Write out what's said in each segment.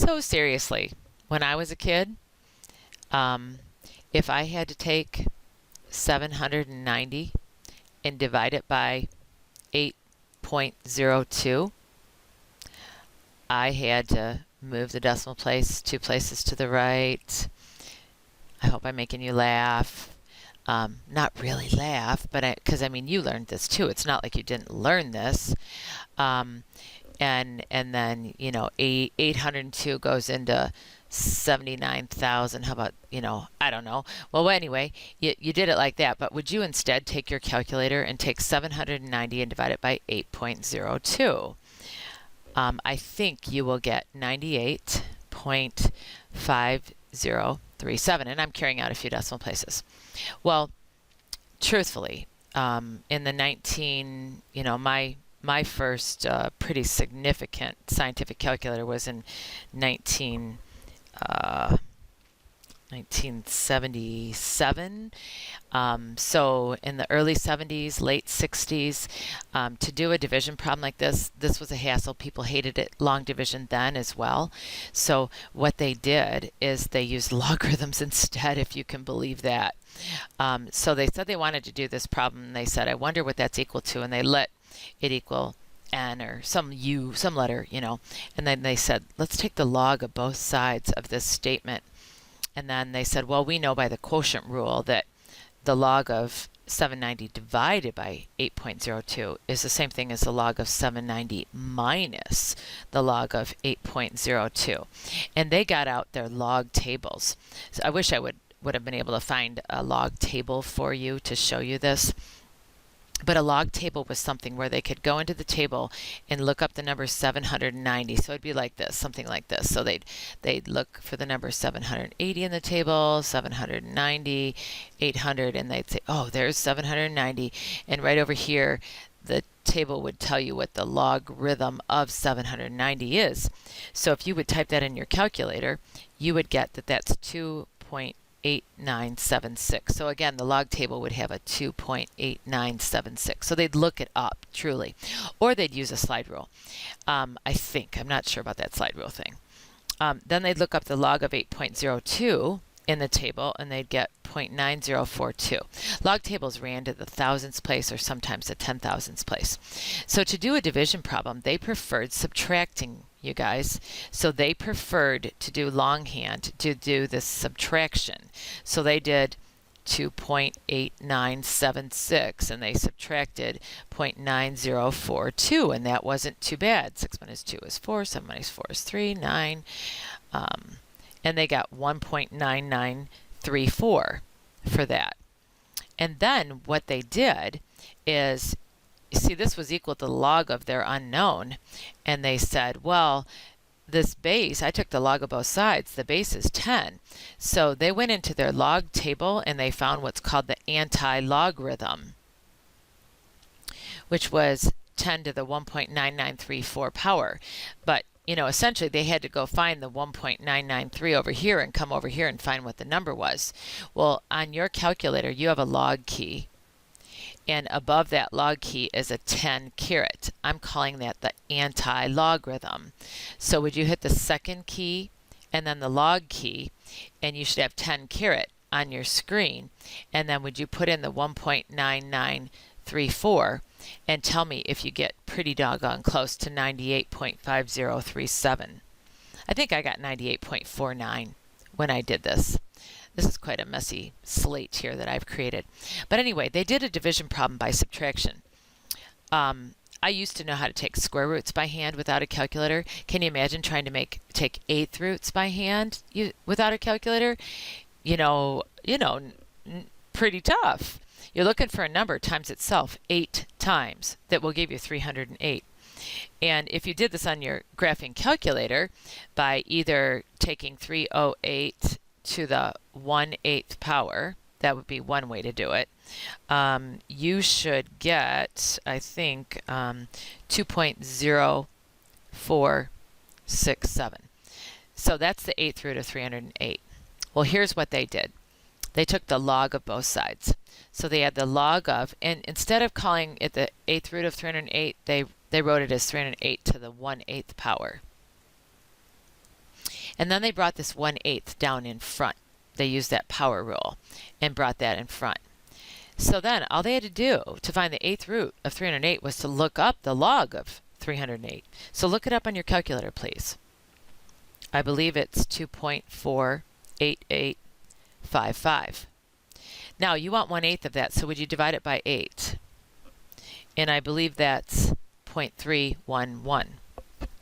So seriously, when I was a kid, if I had to take 790 and divide it by 8.02, I had to move the decimal place 2 places to the right. I hope I'm making you laugh. Not really laugh, but because I mean you learned this too. It's not like you didn't learn this. And then 802 goes into 79,000. How about, I don't know. Well, anyway, you did it like that. But would you instead take your calculator and take 790 and divide it by 8.02? I think you will get 98.5037, and I'm carrying out a few decimal places. Well, truthfully, in the my first pretty significant scientific calculator was in 1977. So in the early 70s, late 60s, to do a division problem like this was a hassle. People hated it, long division then as well. So what they did is they used logarithms instead, if you can believe that. So they said they wanted to do this problem, and they said, I wonder what that's equal to, and they let it equal n or some letter, and then they said, let's take the log of both sides of this statement. And then they said, well, we know by the quotient rule that the log of 790 divided by 8.02 is the same thing as the log of 790 minus the log of 8.02. And they got out their log tables. So I wish I would have been able to find a log table for you to show you this. But a log table was something where they could go into the table and look up the number 790. So it'd be like this, something like this. So they'd look for the number 780 in the table, 790, 800, and they'd say, oh, there's 790. And right over here, the table would tell you what the logarithm of 790 is. So if you would type that in your calculator, you would get that that's 2.8976. So again, the log table would have a 2.8976. So they'd look it up, truly. Or they'd use a slide rule. I think. I'm not sure about that slide rule thing. Then they'd look up the log of 8.02 in the table, and they'd get 0.9042. Log tables ran to the thousandths place or sometimes the 10,000ths place. So to do a division problem, they preferred subtracting, you guys. So they preferred to do longhand, to do this subtraction. So they did 2.8976 and they subtracted 0.9042, and that wasn't too bad. 6 minus 2 is 4, 7 minus 4 is 3, 9. And they got 1.9934 for that. And then what they did is, see, this was equal to the log of their unknown, and they said, well, this base, I took the log of both sides, the base is 10. So they went into their log table and they found what's called the Anti Logarithm, which was 10 to the 1.9934 power. But essentially they had to go find the 1.993 over here and come over here and find what the number was. Well, on your calculator, you have a log key, and above that log key is a 10 caret. I'm calling that the anti-logarithm. So would you hit the second key and then the log key, and you should have 10 caret on your screen, and then would you put in the 1.9934 and tell me if you get pretty doggone close to 98.5037. I think I got 98.49 when I did this. This is quite a messy slate here that I've created. But anyway, they did a division problem by subtraction. I used to know how to take square roots by hand without a calculator. Can you imagine trying to take eighth roots by hand without a calculator? Pretty tough. You're looking for a number times itself 8 times that will give you 308. And if you did this on your graphing calculator by either taking 308 to the 1/8 power, that would be one way to do it, you should get, I think, 2.0467. So that's the 8th root of 308. Well, here's what they did. They took the log of both sides. So they had the log of, and instead of calling it the 8th root of 308, they wrote it as 308 to the 1/8 power. And then they brought this 1/8 down in front. They used that power rule and brought that in front. So then all they had to do to find the 8th root of 308 was to look up the log of 308. So look it up on your calculator, please. I believe it's 2.48855. Now you want 1/8 of that, so would you divide it by 8? And I believe that's 0.311.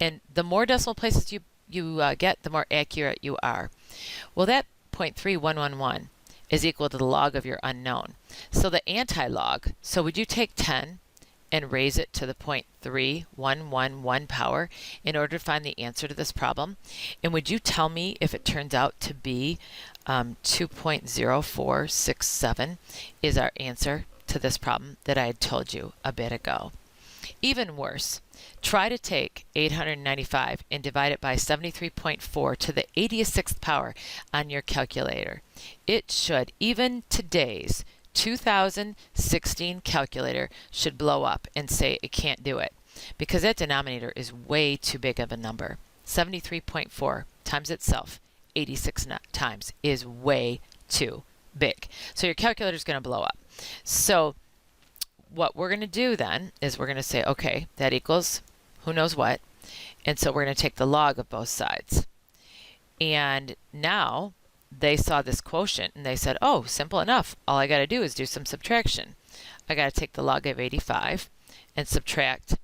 And the more decimal places you get, the more accurate you are. Well, that 0.3111 is equal to the log of your unknown. So the anti-log, so would you take 10 and raise it to the 0.3111 power in order to find the answer to this problem? And would you tell me if it turns out to be 2.0467 is our answer to this problem that I had told you a bit ago? Even worse, try to take 895 and divide it by 73.4 to the 86th power on your calculator. It should, even today's 2016 calculator should blow up and say it can't do it, because that denominator is way too big of a number. 73.4 times itself 86 times is way too big. So your calculator is going to blow up. So what we're going to do then is we're going to say, okay, that equals who knows what. And so we're going to take the log of both sides. And now they saw this quotient and they said, oh, simple enough. All I got to do is do some subtraction. I got to take the log of 85 and subtract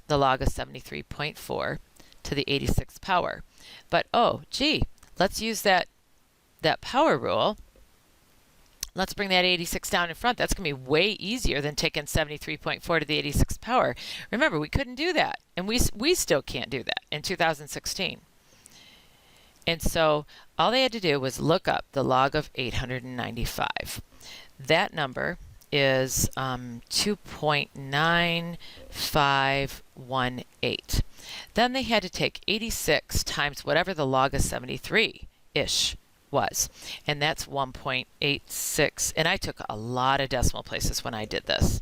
the log of 73.4 to the 86th power. But oh, gee, let's use that power rule. Let's bring that 86 down in front. That's going to be way easier than taking 73.4 to the 86th power. Remember, we couldn't do that, and we still can't do that in 2016. And so all they had to do was look up the log of 895. That number is 2.9518. Then they had to take 86 times whatever the log of 73-ish was, and that's 1.86. And I took a lot of decimal places when I did this.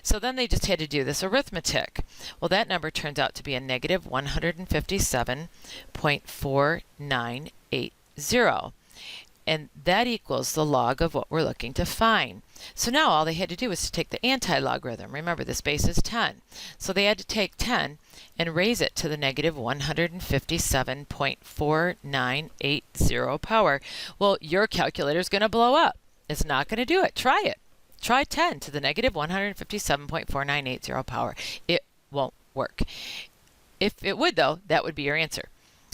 So then they just had to do this arithmetic. Well, that number turns out to be a negative 157.4980. And that equals the log of what we're looking to find. So now all they had to do was to take the anti-logarithm. Remember, this base is 10. So they had to take 10 and raise it to the negative 157.4980 power. Well, your calculator is going to blow up. It's not going to do it. Try it. Try 10 to the negative 157.4980 power. It won't work. If it would, though, that would be your answer.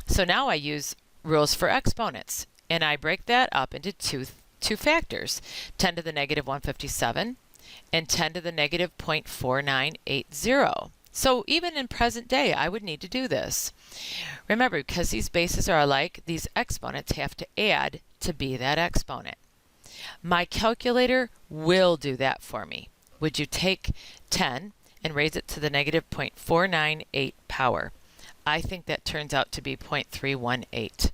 So now I use rules for exponents. And I break that up into two factors, 10 to the negative 157 and 10 to the negative 0.4980. So even in present day, I would need to do this. Remember, because these bases are alike, these exponents have to add to be that exponent. My calculator will do that for me. Would you take 10 and raise it to the negative 0.498 power? I think that turns out to be 0.318.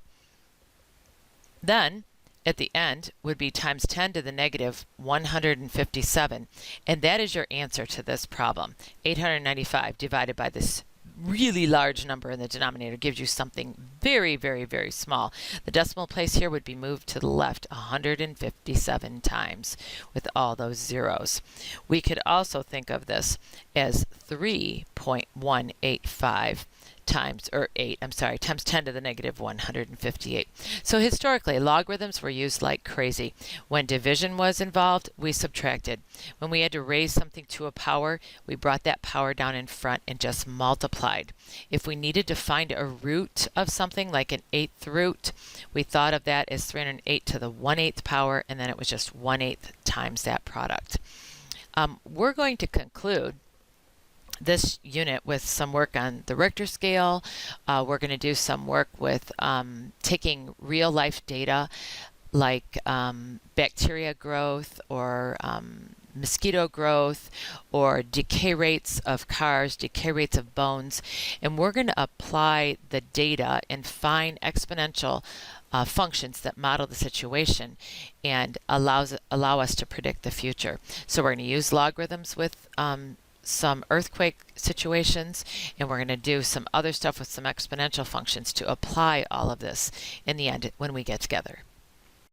Then, at the end, would be times 10 to the negative 157. And that is your answer to this problem. 895 divided by this really large number in the denominator gives you something very, very, very small. The decimal place here would be moved to the left 157 times with all those zeros. We could also think of this as 3.185 times 10 to the negative 158. So historically, logarithms were used like crazy. When division was involved, we subtracted. When we had to raise something to a power, we brought that power down in front and just multiplied. If we needed to find a root of something like an 8th root, we thought of that as 308 to the 1/8 power, and then it was just 1/8 times that product. We're going to conclude this unit with some work on the Richter scale. We're going to do some work with taking real life data like bacteria growth or mosquito growth or decay rates of cars, decay rates of bones, and we're going to apply the data and find exponential functions that model the situation and allow us to predict the future. So we're going to use logarithms with some earthquake situations, and we're going to do some other stuff with some exponential functions to apply all of this in the end when we get together.